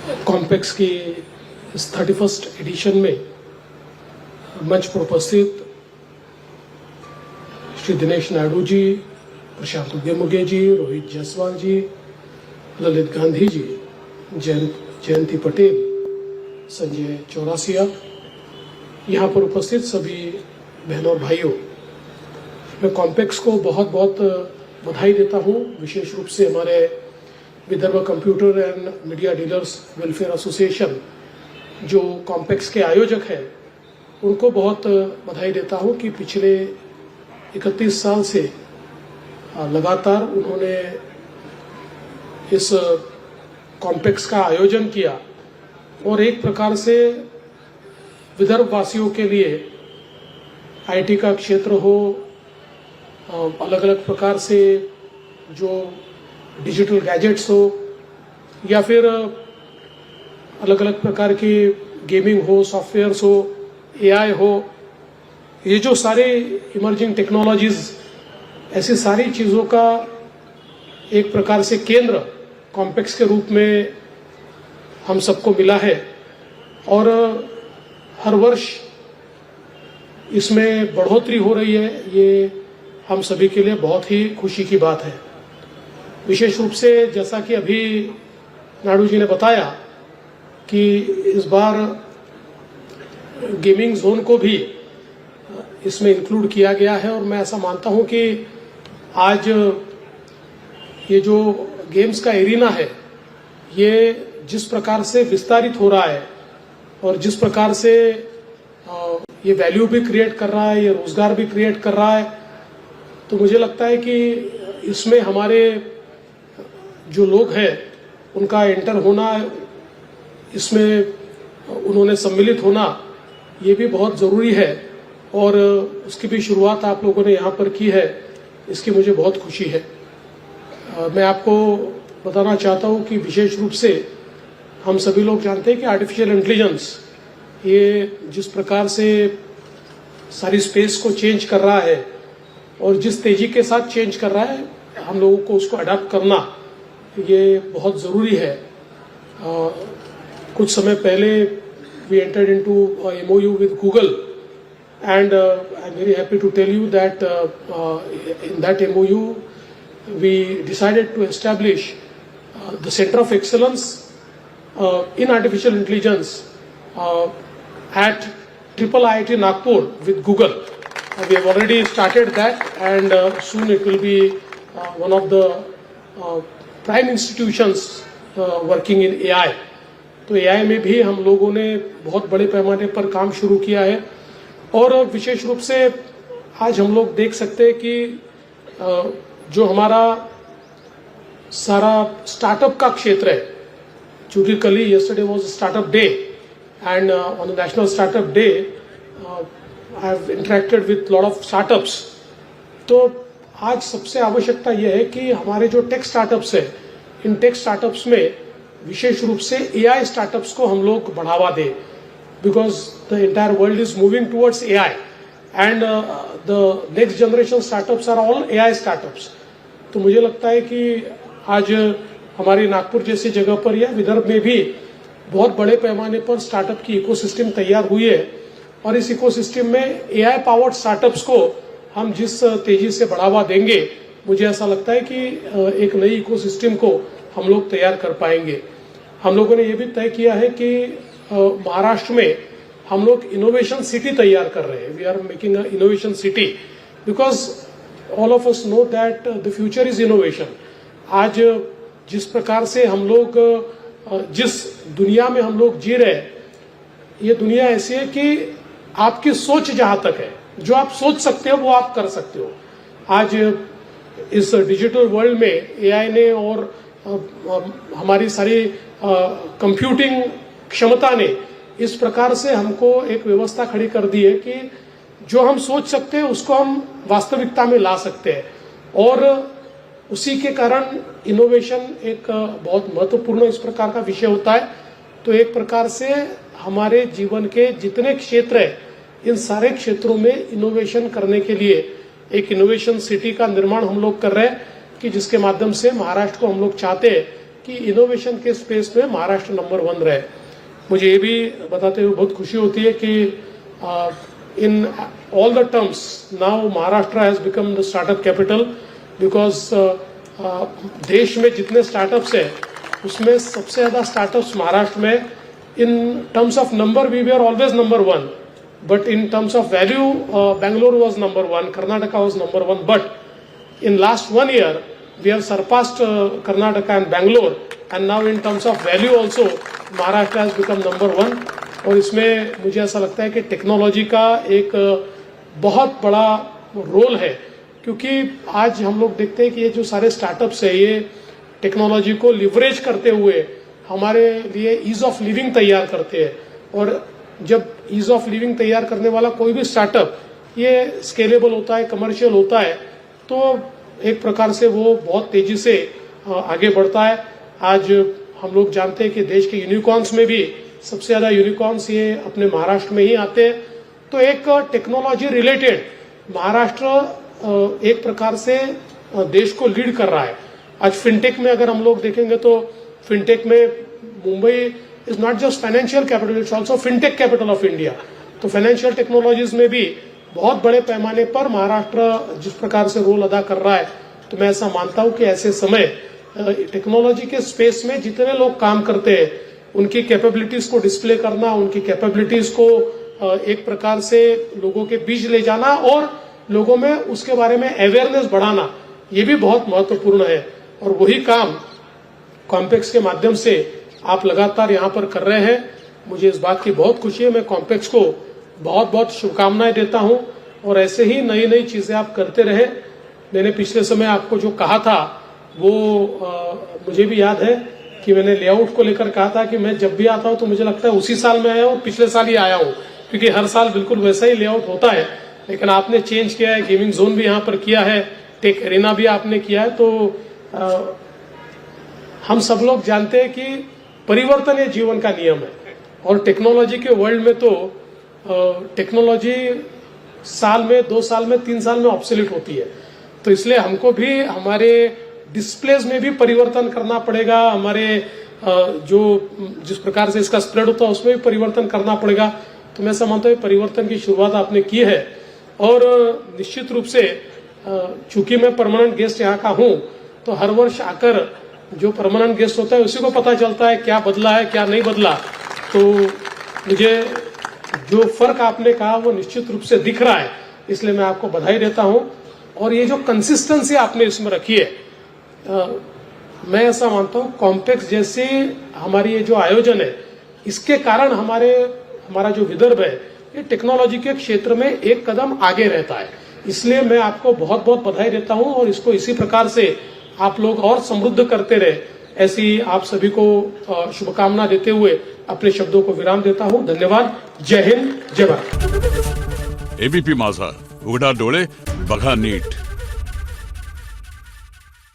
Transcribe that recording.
कॉम्पेक्स की इस 31st addition में मंच पर उपस्थित श्री दिनेश नायडू जी, प्रशांत उगे जी, रोहित जायसवाल जी, ललित गांधी जी, जयंती पटेल, संजय चौरासिया, यहाँ पर उपस्थित सभी बहनों और भाइयों, मैं कॉम्पेक्स को बहुत बहुत बधाई देता हूँ। विशेष रूप से हमारे Vidarbha computer and media dealers welfare association जो कॉम्पेक्स के आयोजक हैं, उनको बहुत बधाई देता हूँ कि पिछले 31 साल से लगातार उन्होंने इस कॉम्पेक्स का आयोजन किया और एक प्रकार से विदर्भ वासियों के लिए आईटी का क्षेत्र हो, अलग अलग प्रकार से जो डिजिटल गैजेट्स हो या फिर अलग अलग प्रकार की गेमिंग हो, सॉफ्टवेयर्स हो, एआई हो, ये जो सारे इमर्जिंग टेक्नोलॉजीज, ऐसी सारी चीज़ों का एक प्रकार से केंद्र कॉम्पेक्स के रूप में हम सबको मिला है और हर वर्ष इसमें बढ़ोतरी हो रही है। ये हम सभी के लिए बहुत ही खुशी की बात है। विशेष रूप से जैसा कि अभी नायडू जी ने बताया कि इस बार गेमिंग जोन को भी इसमें इंक्लूड किया गया है और मैं ऐसा मानता हूं कि आज ये जो गेम्स का एरिना है, ये जिस प्रकार से विस्तारित हो रहा है और जिस प्रकार से ये वैल्यू भी क्रिएट कर रहा है, ये रोजगार भी क्रिएट कर रहा है, तो मुझे लगता है कि इसमें हमारे जो लोग हैं उनका एंटर होना, इसमें उन्होंने सम्मिलित होना, ये भी बहुत ज़रूरी है और उसकी भी शुरुआत आप लोगों ने यहाँ पर की है, इसकी मुझे बहुत खुशी है। मैं आपको बताना चाहता हूँ कि विशेष रूप से हम सभी लोग जानते हैं कि आर्टिफिशियल इंटेलिजेंस ये जिस प्रकार से सारी स्पेस को चेंज कर रहा है और जिस तेजी के साथ चेंज कर रहा है, हम लोगों को उसको अडॉप्ट करना ये बहुत ज़रूरी है। कुछ समय पहले we entered into a MOU with Google and I'm very happy to tell you that in that MOU we decided to establish the Center of Excellence in Artificial Intelligence at IIIT Nagpur with Google. We have already started that and soon it will be one of the prime institutions working in AI. तो AI में भी हम लोगों ने बहुत बड़े पैमाने पर काम शुरू किया है और विशेष रूप से आज हम लोग देख सकते हैं कि जो हमारा सारा स्टार्टअप का क्षेत्र है, चूंकि कल ही yesterday was startup day and on the national startup day I have interacted with lot of startups. तो आज सबसे आवश्यकता यह है कि हमारे जो टेक स्टार्टअप्स है, इन टेक स्टार्टअप्स में विशेष रूप से एआई स्टार्टअप्स को हम लोग बढ़ावा दें, because the entire world is moving towards AI and the next generation startups are all AI startups. तो मुझे लगता है कि आज हमारी नागपुर जैसी जगह पर या विदर्भ में भी बहुत बड़े पैमाने पर स्टार्टअप की इकोसिस्टम तैयार हुई है और इस इकोसिस्टम में एआई पावर्ड स्टार्टअप्स को हम जिस तेजी से बढ़ावा देंगे, मुझे ऐसा लगता है कि एक नई इकोसिस्टम को हम लोग तैयार कर पाएंगे। हम लोगों ने ये भी तय किया है कि महाराष्ट्र में हम लोग इनोवेशन सिटी तैयार कर रहे हैं। We are making a innovation city because all of us know that the future is innovation. आज जिस प्रकार से हम लोग जिस दुनिया में हम लोग जी रहे हैं, ये दुनिया ऐसी है कि आपकी सोच जहां तक है, जो आप सोच सकते हो वो आप कर सकते हो। आज इस डिजिटल वर्ल्ड में एआई ने और हमारी सारी कंप्यूटिंग क्षमता ने इस प्रकार से हमको एक व्यवस्था खड़ी कर दी है कि जो हम सोच सकते हैं उसको हम वास्तविकता में ला सकते हैं और उसी के कारण इनोवेशन एक बहुत महत्वपूर्ण इस प्रकार का विषय होता है। तो एक प्रकार से हमारे जीवन के जितने क्षेत्र है, इन सारे क्षेत्रों में इनोवेशन करने के लिए एक इनोवेशन सिटी का निर्माण हम लोग कर रहे हैं कि जिसके माध्यम से महाराष्ट्र को हम लोग चाहते हैं कि इनोवेशन के स्पेस में महाराष्ट्र नंबर 1 रहे। मुझे ये भी बताते हुए बहुत खुशी होती है कि in all the terms now Maharashtra has become the startup capital, because देश में जितने स्टार्टअप्स है उसमें सबसे ज़्यादा स्टार्टअप्स महाराष्ट्र में। In terms of number we were always number 1, but in terms of value, Bangalore was number 1, Karnataka was number 1. But in last 1 year, we have surpassed Karnataka and Bangalore, and now in terms of value also, Maharashtra has become number 1. और इसमें मुझे ऐसा लगता है कि technology का एक बहुत बड़ा रोल है, क्योंकि आज हम लोग देखते हैं कि ये जो सारे स्टार्टअप्स है ये टेक्नोलॉजी को लिवरेज करते हुए हमारे लिए ईज ऑफ लिविंग तैयार करते हैं। और जब ईज ऑफ लिविंग तैयार करने वाला कोई भी स्टार्टअप ये स्केलेबल होता है, कमर्शियल होता है, तो एक प्रकार से वो बहुत तेजी से आगे बढ़ता है। आज हम लोग जानते हैं कि देश के यूनिकॉर्न्स में भी सबसे ज्यादा यूनिकॉर्न्स ये अपने महाराष्ट्र में ही आते हैं। तो एक टेक्नोलॉजी रिलेटेड महाराष्ट्र एक प्रकार से देश को लीड कर रहा है। आज फिनटेक में अगर हम लोग देखेंगे तो फिनटेक में Mumbai is not just financial capital, it's also fintech capital of India. तो फाइनेंशियल टेक्नोलॉजीज में भी बहुत बड़े पैमाने पर महाराष्ट्र जिस प्रकार से रोल अदा कर रहा है, तो मैं ऐसा मानता हूं कि ऐसे समय टेक्नोलॉजी के स्पेस में जितने लोग काम करते हैं उनकी कैपेबिलिटीज को डिस्प्ले करना, उनकी कैपेबिलिटीज को एक प्रकार से लोगों के बीच ले जाना और लोगों में उसके बारे में अवेयरनेस बढ़ाना, ये भी बहुत महत्वपूर्ण है। और वही काम कॉम्पेक्स के माध्यम से आप लगातार यहाँ पर कर रहे हैं। मुझे इस बात की बहुत खुशी है। मैं कॉम्पेक्स को बहुत बहुत शुभकामनाएं देता हूं और ऐसे ही नई नई चीजें आप करते रहे। मैंने पिछले समय आपको जो कहा था वो मुझे भी याद है कि मैंने लेआउट को लेकर कहा था कि मैं जब भी आता हूं तो मुझे लगता है उसी साल में आया हूं और पिछले साल ही आया हूं, क्योंकि हर साल बिल्कुल वैसा ही लेआउट होता है। लेकिन आपने चेंज किया है, गेमिंग जोन भी यहाँ पर किया है, टेक एरिना भी आपने किया है। तो हम सब लोग जानते हैं कि परिवर्तन ये जीवन का नियम है और टेक्नोलॉजी के वर्ल्ड में तो टेक्नोलॉजी साल में, 2 साल में, 3 साल में ऑब्सोलीट होती है। तो इसलिए हमको भी हमारे डिस्प्लेस में भी परिवर्तन करना पड़ेगा, हमारे जो जिस प्रकार से इसका स्प्रेड होता है उसमें भी परिवर्तन करना पड़ेगा। तो मैं समझता हूँ परिवर्तन की शुरुआत आपने की है और निश्चित रूप से चूंकि मैं परमानेंट गेस्ट यहाँ का हूँ तो हर वर्ष आकर जो परमानेंट गेस्ट होता है उसी को पता चलता है क्या बदला है क्या नहीं बदला। तो मुझे जो फर्क आपने कहा वो निश्चित रूप से दिख रहा है, इसलिए मैं आपको बधाई देता हूं। और ये जो कंसिस्टेंसी आपने इसमें रखी है, मैं ऐसा मानता हूं कॉम्पेक्स जैसे हमारी ये जो आयोजन है इसके कारण हमारा जो विदर्भ है ये टेक्नोलॉजी के क्षेत्र में एक कदम आगे रहता है। इसलिए मैं आपको बहुत बहुत बधाई देता हूं और इसको इसी प्रकार से आप लोग और समृद्ध करते रहे, ऐसी आप सभी को शुभकामना देते हुए अपने शब्दों को विराम देता हूं। धन्यवाद। जय हिंद, जय भारत। एबीपी माझा, उघडा डोळे बघा नीट।